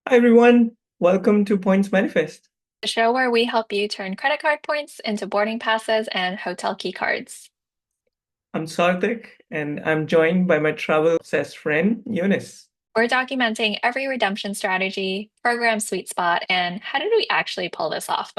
Hi everyone, welcome to Points Manifest. The show where we help you turn credit card points into boarding passes and hotel key cards. I'm Sarthak and I'm joined by my travel obsessed friend Eunice. We're documenting every redemption strategy, program sweet spot, and how did we actually pull this off?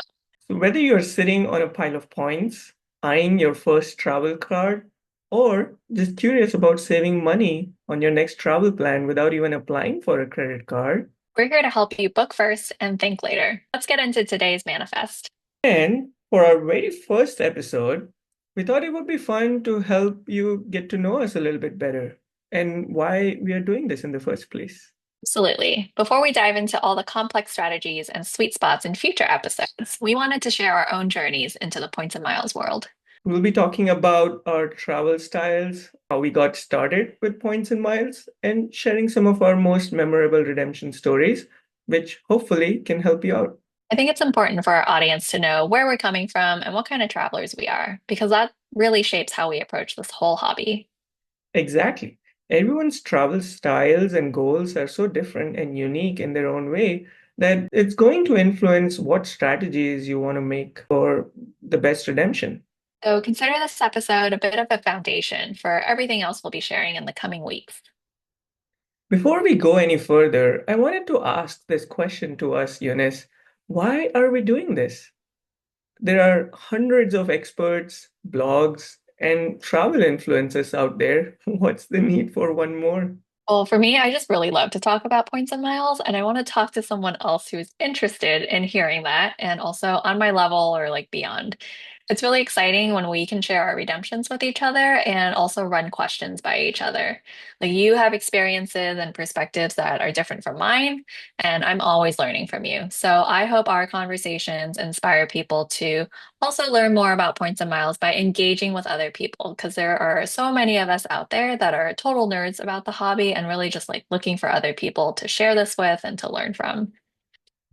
So whether you're sitting on a pile of points, eyeing your first travel card, or just curious about saving money on your next travel plan without even applying for a credit card, We're here to help you book first and think later. Let's get into today's manifest. and for our very first episode, we thought it would be fun to help you get to know us a little bit better and why we are doing this in the first place. Absolutely. Before we dive into all the complex strategies and sweet spots in future episodes, we wanted to share our own journeys into the points and miles world. We'll be talking about our travel styles, how we got started with points and miles, and sharing some of our most memorable redemption stories, which hopefully can help you out. I think it's important for our audience to know where we're coming from and what kind of travelers we are, because that really shapes how we approach this whole hobby. Exactly. Everyone's travel styles and goals are so different and unique in their own way that it's going to influence what strategies you want to make for the best redemption. So consider this episode a bit of a foundation for everything else we'll be sharing in the coming weeks. Before we go any further, I wanted to ask this question to us, Eunice. Why are we doing this? There are hundreds of experts, blogs, and travel influencers out there. What's the need for one more? Well, for me, I just really love to talk about points and miles, and I want to talk to someone else who's interested in hearing that and also on my level or like beyond. It's really exciting when we can share our redemptions with each other and also run questions by each other. Like you have experiences and perspectives that are different from mine, and I'm always learning from you. So I hope our conversations inspire people to also learn more about points and miles by engaging with other people because there are so many of us out there that are total nerds about the hobby and really just like looking for other people to share this with and to learn from.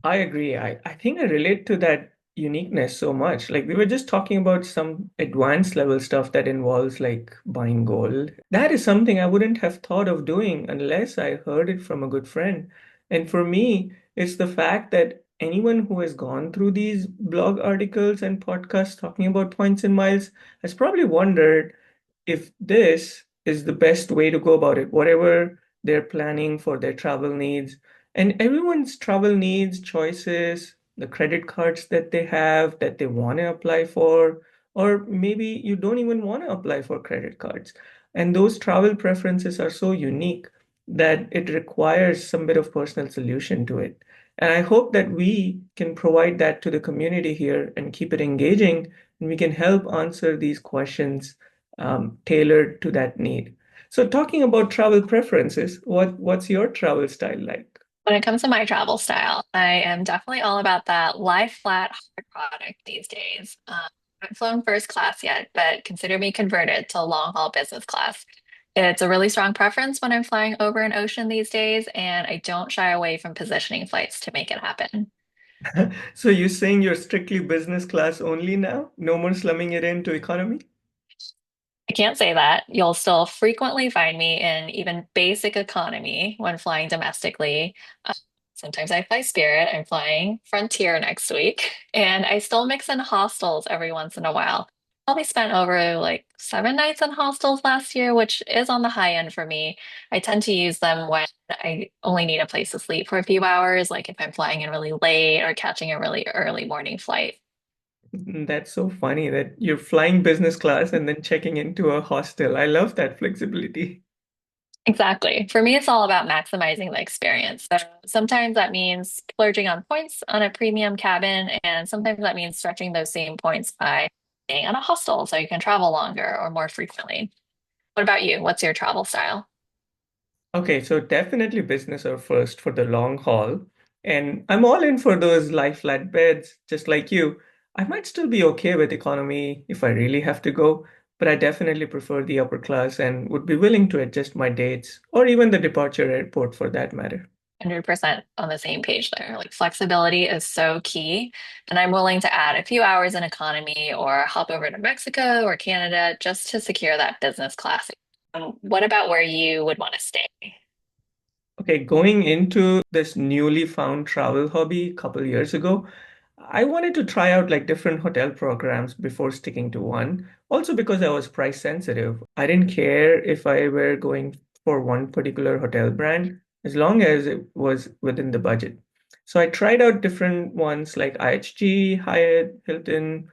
I agree. I think I relate to that uniqueness so much. Like we were just talking about some advanced level stuff that involves like buying gold. That is something I wouldn't have thought of doing unless I heard it from a good friend. And for me, it's the fact that anyone who has gone through these blog articles and podcasts talking about points and miles has probably wondered if this is the best way to go about it, whatever they're planning for their travel needs. And everyone's travel needs, choices, the credit cards that they have that they want to apply for, or maybe you don't even want to apply for credit cards. And those travel preferences are so unique that it requires some bit of personal solution to it. And I hope that we can provide that to the community here and keep it engaging, and we can help answer these questions tailored to that need. So, talking about travel preferences, what's your travel style like? When it comes to my travel style, I am definitely all about that lie flat hard product these days. I haven't flown first class yet, but consider me converted to long haul business class. It's a really strong preference when I'm flying over an ocean these days, and I don't shy away from positioning flights to make it happen. So, you're saying you're strictly business class only now? No more slumming it into economy? I can't say that. You'll still frequently find me in even basic economy when flying domestically. Uh, Sometimes I fly Spirit. I'm flying Frontier next week, and I still mix in hostels every once in a while. Probably spent over like 7 nights in hostels last year, which is on the high end for me. I tend to use them when I only need a place to sleep for a few hours, like if I'm flying in really late or catching a really early morning flight. That's so funny that you're flying business class and then checking into a hostel. I love that flexibility. Exactly. For me, it's all about maximizing the experience. So sometimes that means splurging on points on a premium cabin, and sometimes that means stretching those same points by staying on a hostel so you can travel longer or more frequently. What about you? What's your travel style? Okay, so definitely business or first for the long haul. And I'm all in for those lie flat beds, just like you. I might still be okay with economy if I really have to go, but I definitely prefer the upper class and would be willing to adjust my dates or even the departure airport for that matter. 100% on the same page there. Like flexibility is so key. And I'm willing to add a few hours in economy or hop over to Mexico or Canada just to secure that business class. What about where you would want to stay? Okay, going into this newly found travel hobby a couple years ago, I wanted to try out like different hotel programs before sticking to one. Also because I was price sensitive. I didn't care if I were going for one particular hotel brand as long as it was within the budget. So I tried out different ones like IHG, Hyatt, Hilton.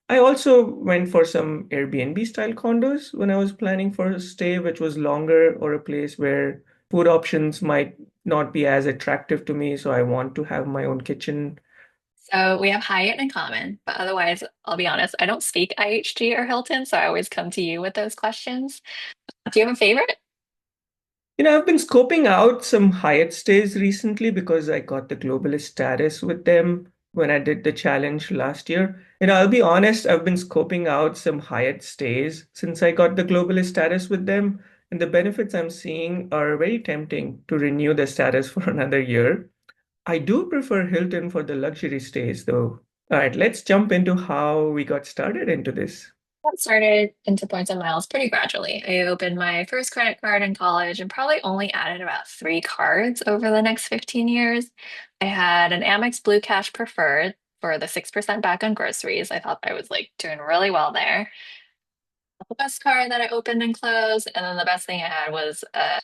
I also went for some Airbnb style condos when I was planning for a stay which was longer or a place where food options might not be as attractive to me, so I want to have my own kitchen. So we have Hyatt in common, but otherwise, I'll be honest, I don't speak IHG or Hilton, so I always come to you with those questions. Do you have a favorite? I've been scoping out some Hyatt stays recently because I got the globalist status with them when I did the challenge last year. I'll be honest, I've been scoping out some Hyatt stays since I got the globalist status with them, and the benefits I'm seeing are very tempting to renew the status for another year. I do prefer Hilton for the luxury stays, though. All right, let's jump into how we got started into this. Got started into points and miles pretty gradually. I opened my first credit card in college and probably only added about 3 cards over the next 15 years. I had an Amex Blue Cash Preferred for the 6% back on groceries. I thought I was like doing really well there. The best card that I opened and closed, and then the best thing I had was a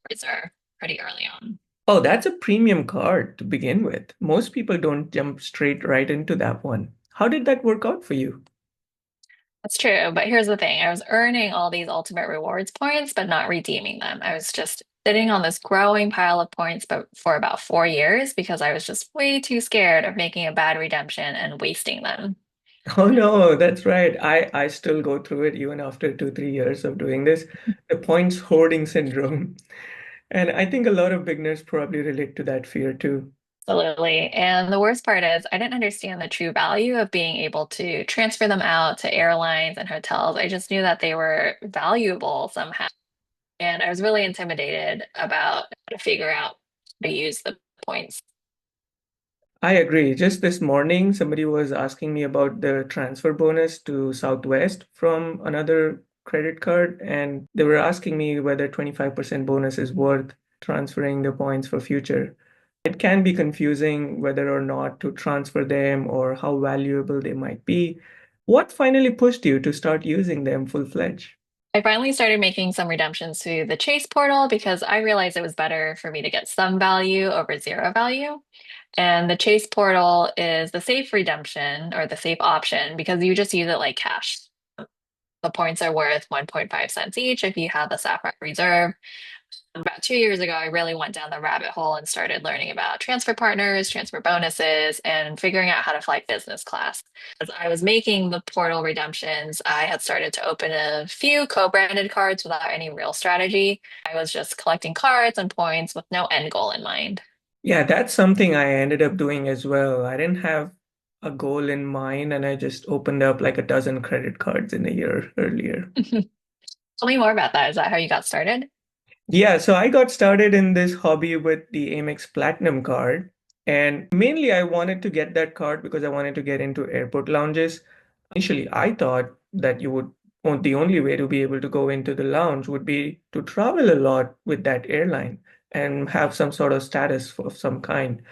reserve pretty early on. Oh, that's a premium card to begin with. Most people don't jump straight right into that one. How did that work out for you? That's true, but here's the thing. I was earning all these ultimate rewards points, but not redeeming them. I was just sitting on this growing pile of points, but for about 4 years because I was just way too scared of making a bad redemption and wasting them. Oh no, that's right. I still go through it even after 2, 3 years of doing this. The points hoarding syndrome. And I think a lot of beginners probably relate to that fear too. Absolutely. And the worst part is, I didn't understand the true value of being able to transfer them out to airlines and hotels. I just knew that they were valuable somehow. And I was really intimidated about how to figure out how to use the points. I agree. Just this morning, somebody was asking me about the transfer bonus to Southwest from another credit card, and they were asking me whether 25% bonus is worth transferring the points for future. It can be confusing whether or not to transfer them or how valuable they might be. What finally pushed you to start using them full-fledged? I finally started making some redemptions through the Chase portal because I realized it was better for me to get some value over zero value. And the Chase portal is the safe redemption or the safe option because you just use it like cash. The points are worth 1.5 cents each if you have the Sapphire Reserve. About 2 years ago, I really went down the rabbit hole and started learning about transfer partners, transfer bonuses, and figuring out how to fly business class. As I was making the portal redemptions, I had started to open a few co-branded cards without any real strategy. I was just collecting cards and points with no end goal in mind. Yeah, that's something I ended up doing as well. I didn't have a goal in mind, and I just opened up like a dozen credit cards in a year earlier. Tell me more about that. Is that how you got started? Yeah, so I got started in this hobby with the Amex Platinum card. And mainly I wanted to get that card because I wanted to get into airport lounges. Initially, I thought that the only way to be able to go into the lounge would be to travel a lot with that airline and have some sort of status of some kind.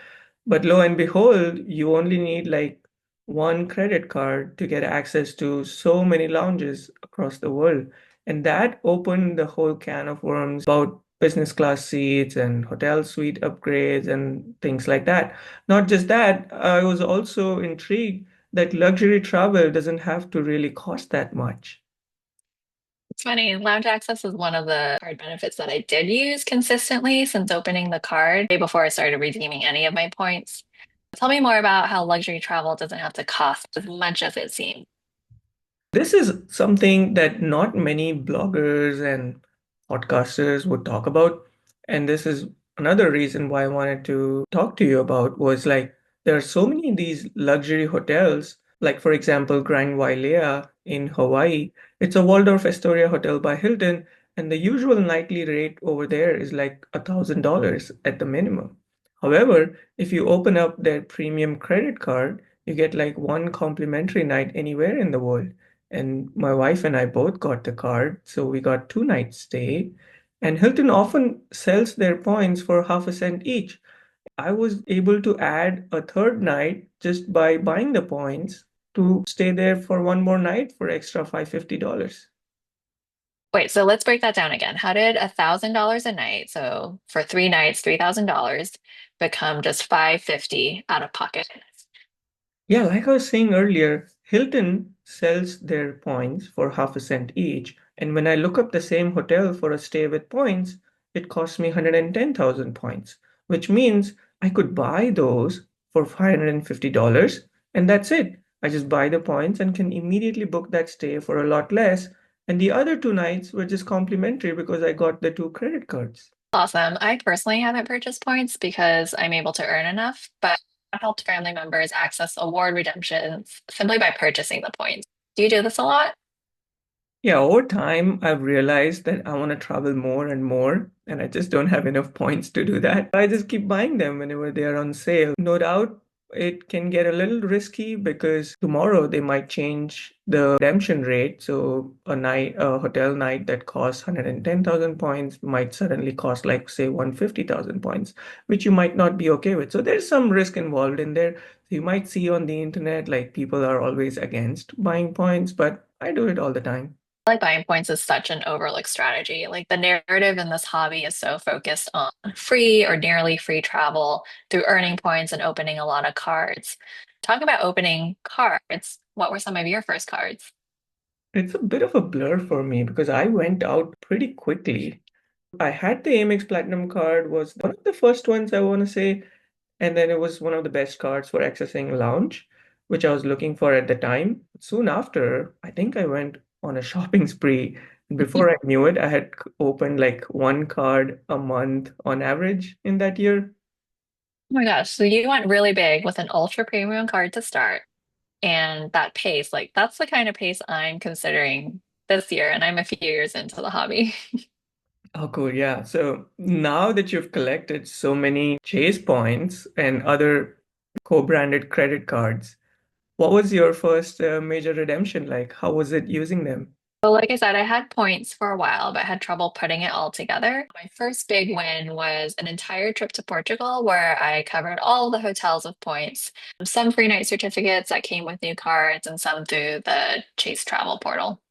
But lo and behold, you only need like one credit card to get access to so many lounges across the world. And that opened the whole can of worms about business class seats and hotel suite upgrades and things like that. Not just that, I was also intrigued that luxury travel doesn't have to really cost that much. It's funny. Lounge access is one of the card benefits that I did use consistently since opening the card way before I started redeeming any of my points. Tell me more about how luxury travel doesn't have to cost as much as it seems. This is something that not many bloggers and podcasters would talk about. And this is another reason why I wanted to talk to you about was like there are so many of these luxury hotels, like for example, Grand Wailea in Hawaii. It's a Waldorf Astoria hotel by Hilton, and the usual nightly rate over there is like $1,000 at the minimum. However, if you open up their premium credit card, you get like one complimentary night anywhere in the world. And my wife and I both got the card, so we got 2 nights stay. And Hilton often sells their points for half a cent each. I was able to add a third night just by buying the points to stay there for one more night for extra $550. Wait, so let's break that down again. How did $1,000 a night, so for 3 nights, $3,000, become just 550 out of pocket? Yeah, like I was saying earlier, Hilton sells their points for half a cent each. And when I look up the same hotel for a stay with points, it costs me 110,000 points, which means I could buy those for $550 and that's it. I just buy the points and can immediately book that stay for a lot less. And the other two nights were just complimentary because I got the two credit cards. Awesome. I personally haven't purchased points because I'm able to earn enough, but I've helped family members access award redemptions simply by purchasing the points. Do you do this a lot? Yeah, over time, I've realized that I want to travel more and more, and I just don't have enough points to do that. I just keep buying them whenever they are on sale. No doubt it can get a little risky because tomorrow they might change the redemption rate. So a hotel night that costs 110,000 points might suddenly cost like say 150,000 points, which you might not be okay with. So there's some risk involved in there. You might see on the internet like people are always against buying points, but I do it all the time. Like buying points is such an overlooked strategy. Like the narrative in this hobby is so focused on free or nearly free travel through earning points and opening a lot of cards. Talk about opening cards. What were some of your first cards? It's a bit of a blur for me because I went out pretty quickly. I had the Amex Platinum card, was one of the first ones I want to say, and then it was one of the best cards for accessing lounge, which I was looking for at the time. Soon after, I think I went on a shopping spree. And before I knew it, I had opened like one card a month on average in that year. Oh my gosh, so you went really big with an ultra premium card to start, and that pace, like that's the kind of pace I'm considering this year, and I'm a few years into the hobby. Oh, cool. Yeah. So now that you've collected so many Chase points and other co-branded credit cards, what was your first major redemption like? How was it using them? So, like I said, I had points for a while, but had trouble putting it all together. My first big win was an entire trip to Portugal where I covered all the hotels with points, some free night certificates that came with new cards, and some through the Chase travel portal.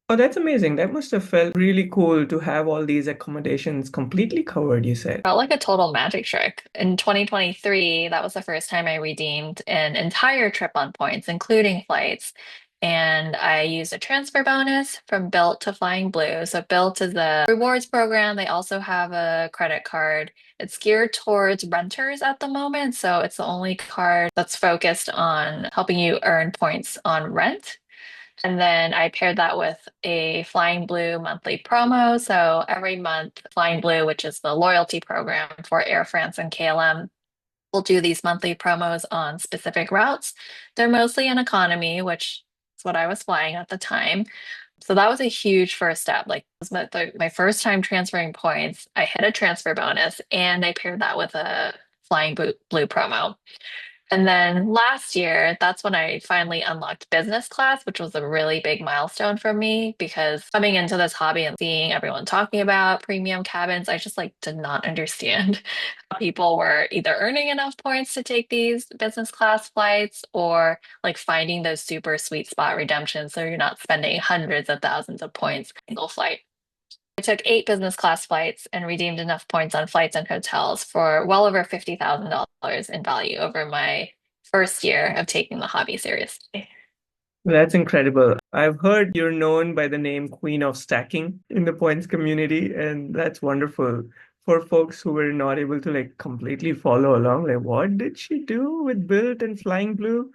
Oh, that's amazing. That must have felt really cool to have all these accommodations completely covered, you said. Felt like a total magic trick. In 2023, that was the first time I redeemed an entire trip on points, including flights. And I used a transfer bonus from Built to Flying Blue. So Built is the rewards program. They also have a credit card. It's geared towards renters at the moment. So it's the only card that's focused on helping you earn points on rent. And then I paired that with a Flying Blue monthly promo. So every month, Flying Blue, which is the loyalty program for Air France and KLM, will do these monthly promos on specific routes. They're mostly in economy, which is what I was flying at the time. So that was a huge first step. Like, it was my first time transferring points. I hit a transfer bonus and I paired that with a Blue promo. And then last year, that's when I finally unlocked business class, which was a really big milestone for me because coming into this hobby and seeing everyone talking about premium cabins, I just like did not understand how people were either earning enough points to take these business class flights or like finding those super sweet spot redemptions so you're not spending hundreds of thousands of points single flight. I took 8 business class flights and redeemed enough points on flights and hotels for well over $50,000 in value over my first year of taking the hobby seriously. That's incredible. I've heard you're known by the name Queen of Stacking in the points community, and that's wonderful. For folks who were not able to like completely follow along, like what did she do with Built and Flying Blue?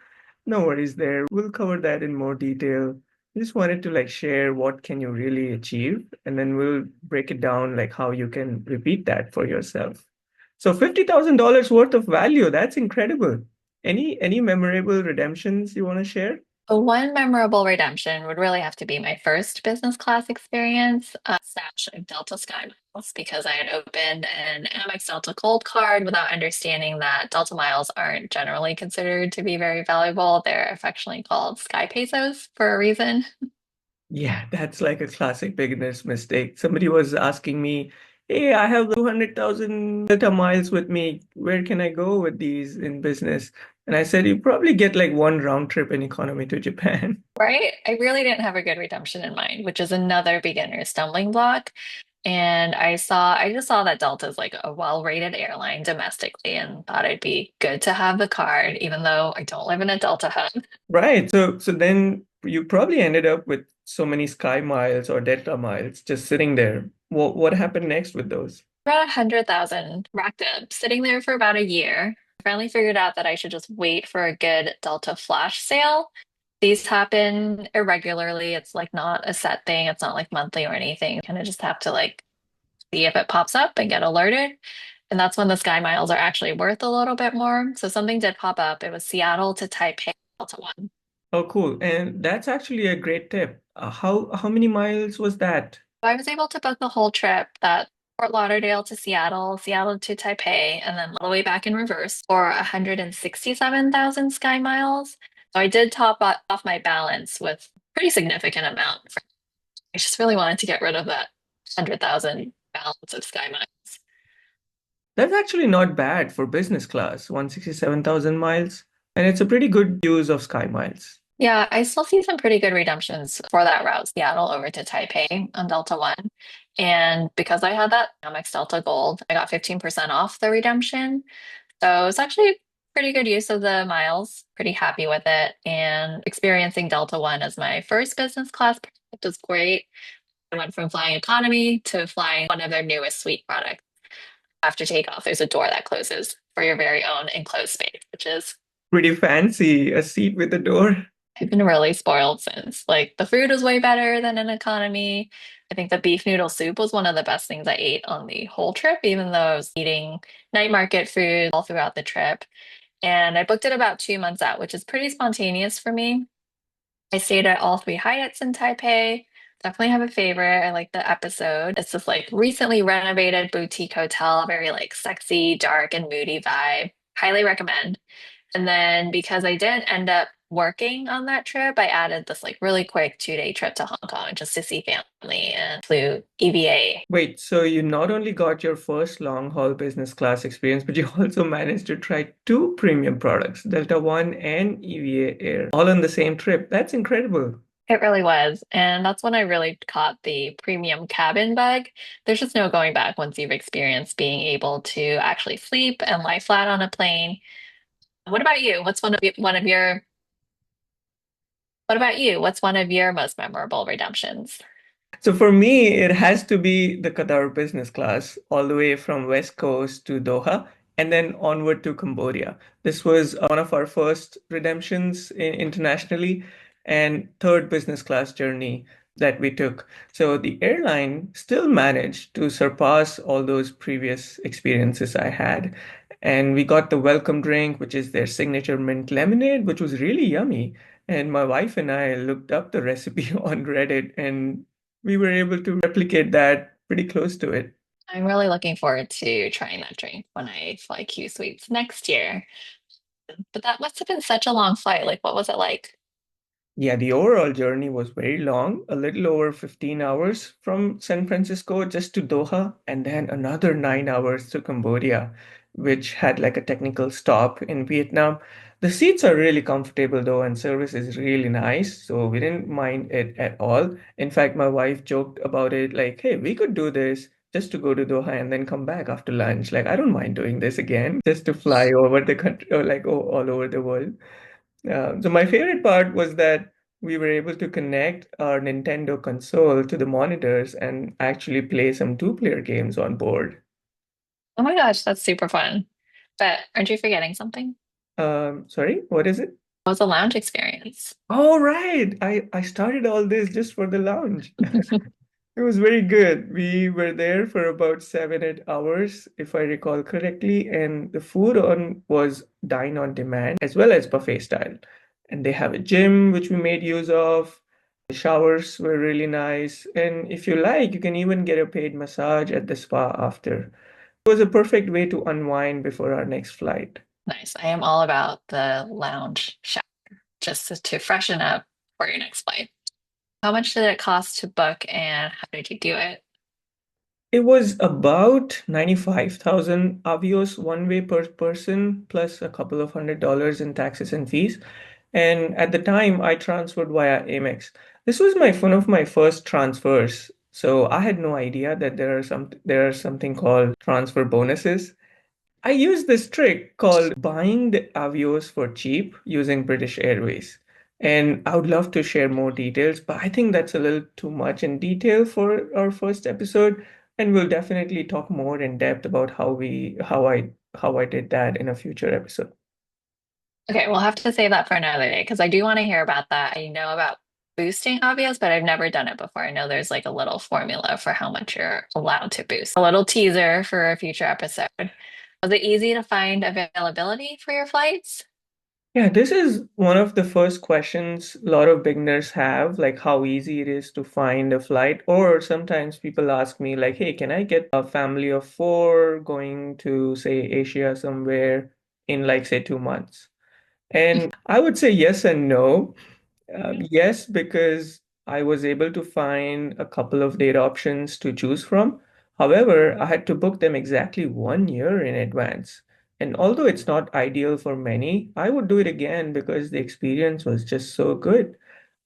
No worries there. We'll cover that in more detail. Just wanted to like share what can you really achieve, and then we'll break it down like how you can repeat that for yourself. So $50,000 worth of value, that's incredible. Any memorable redemptions you want to share? One memorable redemption would really have to be my first business class experience, a stash of Delta Sky miles, because I had opened an Amex Delta Gold card without understanding that Delta miles aren't generally considered to be very valuable. They're affectionately called Sky Pesos for a reason. Yeah, that's like a classic beginner's mistake. Somebody was asking me, "Hey, I have 200,000 Delta miles with me. Where can I go with these in business?" And I said, "You probably get like one round trip in economy to Japan." Right? I really didn't have a good redemption in mind, which is another beginner stumbling block. And I just saw that Delta is like a well-rated airline domestically and thought it'd be good to have the card, even though I don't live in a Delta hub. Right. So then you probably ended up with so many Sky Miles or Delta Miles just sitting there. What happened next with those? About 100,000 racked up, sitting there for about a year. I finally figured out that I should just wait for a good Delta flash sale. These happen irregularly. It's like not a set thing. It's not like monthly or anything. You kind of just have to like see if it pops up and get alerted. And that's when the Sky Miles are actually worth a little bit more. So something did pop up. It was Seattle to Taipei, Delta One. Oh, cool. And that's actually a great tip. How many miles was that? I was able to book the whole trip, that Fort Lauderdale to Seattle, Seattle to Taipei, and then all the way back in reverse for 167,000 Sky Miles. So I did off my balance with a pretty significant amount. I just really wanted to get rid of that 100,000 balance of Sky Miles. That's actually not bad for business class, 167,000 miles. And it's a pretty good use of Sky Miles. Yeah, I still see some pretty good redemptions for that route, Seattle over to Taipei on Delta One. And because I had that Amex Delta Gold, I got 15% off the redemption. So it's actually pretty good use of the miles, pretty happy with it. And experiencing Delta One as my first business class product was great. I went from flying economy to flying one of their newest suite products. After takeoff, there's a door that closes for your very own enclosed space, which is Pretty fancy, a seat with a door. I've been really spoiled since. Like the food was way better than in economy. I think the beef noodle soup was one of the best things I ate on the whole trip, even though I was eating night market food all throughout the trip. And I booked it about 2 months out, which is pretty spontaneous for me. I stayed at all three Hyatts in Taipei. Definitely have a favorite. I like the episode. It's this like recently renovated boutique hotel, very like sexy, dark, and moody vibe. Highly recommend. And then because I didn't end up working on that trip, I added this like really quick 2-day trip to Hong Kong just to see family and flew EVA. Wait, so you not only got your first long-haul business class experience, but you also managed to try two premium products, Delta One and EVA Air, all on the same trip. That's incredible. It really was. And that's when I really caught the premium cabin bug. There's just no going back once you've experienced being able to actually sleep and lie flat on a plane. What about you? What about you? What's one of your most memorable redemptions? So for me, it has to be the Qatar business class, all the way from West Coast to Doha, and then onward to Cambodia. This was one of our first redemptions internationally, and third business class journey that we took. So the airline still managed to surpass all those previous experiences I had. And we got the welcome drink, which is their signature mint lemonade, which was really yummy. And my wife and I looked up the recipe on Reddit, and we were able to replicate that pretty close to it. I'm really looking forward to trying that drink when I fly Q Suites next year. But that must have been such a long flight. Like, what was it like? Yeah, the overall journey was very long, a little over 15 hours from San Francisco just to Doha, and then another 9 hours to Cambodia, which had like a technical stop in Vietnam. The seats are really comfortable though, and service is really nice, so we didn't mind it at all. In fact, my wife joked about it like, hey, we could do this just to go to Doha and then come back after lunch. Like, I don't mind doing this again, just to fly over the country or like all over the world. So my favorite part was that we were able to connect our Nintendo console to the monitors and actually play some two-player games on board. Oh my gosh, that's super fun. But aren't you forgetting something? Sorry, what is it? What was the lounge experience? Oh, right. I started all this just for the lounge. It was very good. We were there for about 7, 8 hours, if I recall correctly, and the food on was dine on demand as well as buffet style. And they have a gym which we made use of. The showers were really nice, and if you like, you can even get a paid massage at the spa after. It was a perfect way to unwind before our next flight. Nice. I am all about the lounge shower just to freshen up for your next flight. How much did it cost to book and how did you do it? It was about 95,000 avios one way per person, plus a couple of $100 in taxes and fees. And at the time, I transferred via Amex. This was one of my first transfers. So I had no idea that there are something called transfer bonuses. I used this trick called buying the avios for cheap using British Airways. And I would love to share more details, but I think that's a little too much in detail for our first episode. And we'll definitely talk more in depth about how I did that in a future episode. Okay, we'll have to save that for another day because I do want to hear about that. I know about boosting obvious, but I've never done it before. I know there's like a little formula for how much you're allowed to boost. A little teaser for a future episode. Was it easy to find availability for your flights? Yeah, this is one of the first questions a lot of beginners have, like how easy it is to find a flight. Or sometimes people ask me, like, hey, can I get a family of four going to, say, Asia somewhere in, like, say, 2 months? And I would say yes and no. Yes, because I was able to find a couple of date options to choose from. However, I had to book them exactly 1 year in advance. And although it's not ideal for many, I would do it again because the experience was just so good.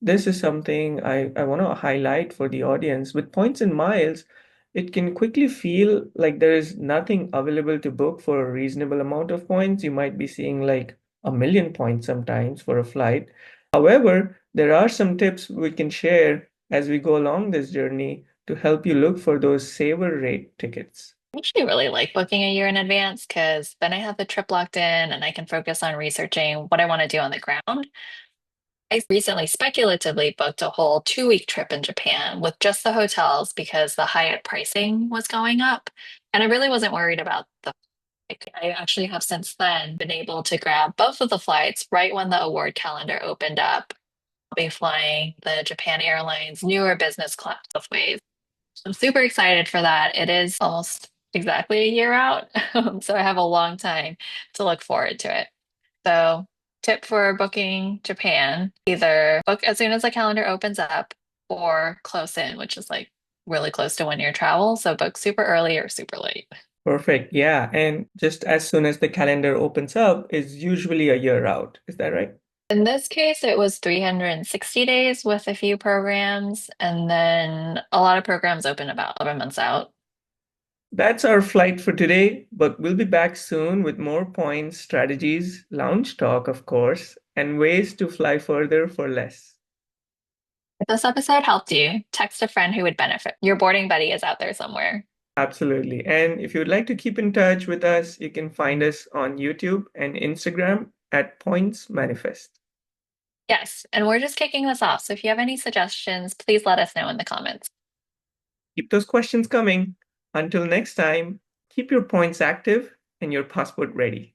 This is something I want to highlight for the audience. With points and miles, it can quickly feel like there is nothing available to book for a reasonable amount of points. You might be seeing like a million points sometimes for a flight. However, there are some tips we can share as we go along this journey to help you look for those saver rate tickets. I actually really like booking a year in advance because then I have the trip locked in and I can focus on researching what I want to do on the ground. I recently speculatively booked a whole 2 week trip in Japan with just the hotels because the Hyatt pricing was going up. And I really wasn't worried about the flight. I actually have since then been able to grab both of the flights right when the award calendar opened up. I'll be flying the Japan Airlines newer business class ways. I'm super excited for that. It is almost exactly a year out, so I have a long time to look forward to it. So, tip for booking Japan, either book as soon as the calendar opens up or close in, which is like really close to 1 year travel. So, book super early or super late. Perfect. Yeah. And just as soon as the calendar opens up is usually a year out. Is that right? In this case, it was 360 days with a few programs, and then a lot of programs open about 11 months out. That's our flight for today, but we'll be back soon with more points, strategies, lounge talk, of course, and ways to fly further for less. If this episode helped you, text a friend who would benefit. Your boarding buddy is out there somewhere. Absolutely. And if you'd like to keep in touch with us, you can find us on YouTube and Instagram at Points Manifest. Yes, and we're just kicking this off. So if you have any suggestions, please let us know in the comments. Keep those questions coming. Until next time, keep your points active and your passport ready.